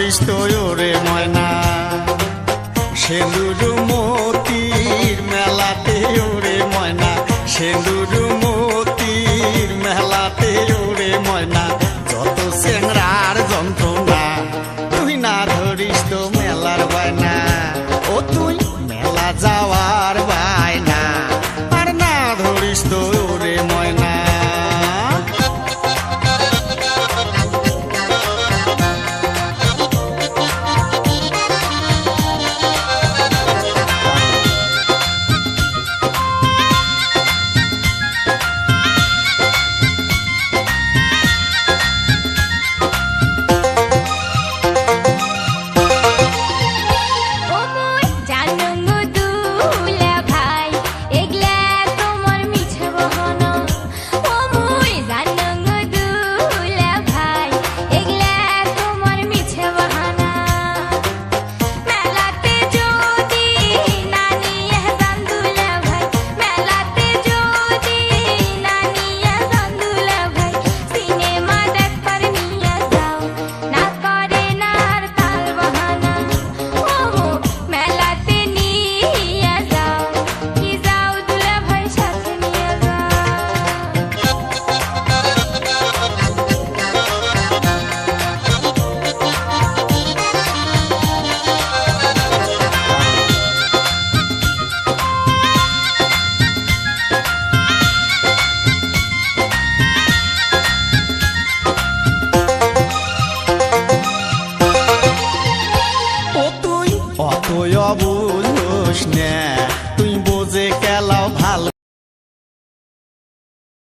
ধরিস তো ওরে ময়না সেন্দুর মতির মেলাতে ওরে ময়না সেন্দুর মতির মেলাতে ওরে ময়না যত চেংড়ার যন্ত্রণা তুই না ধরিস তো মেলার বায়না ও তুই মেলা যাওয়ার বায়না আর না ধরিস তো ওরে ময়না অতই অবুঝোস না তুই বোঝে কেলাও ভালো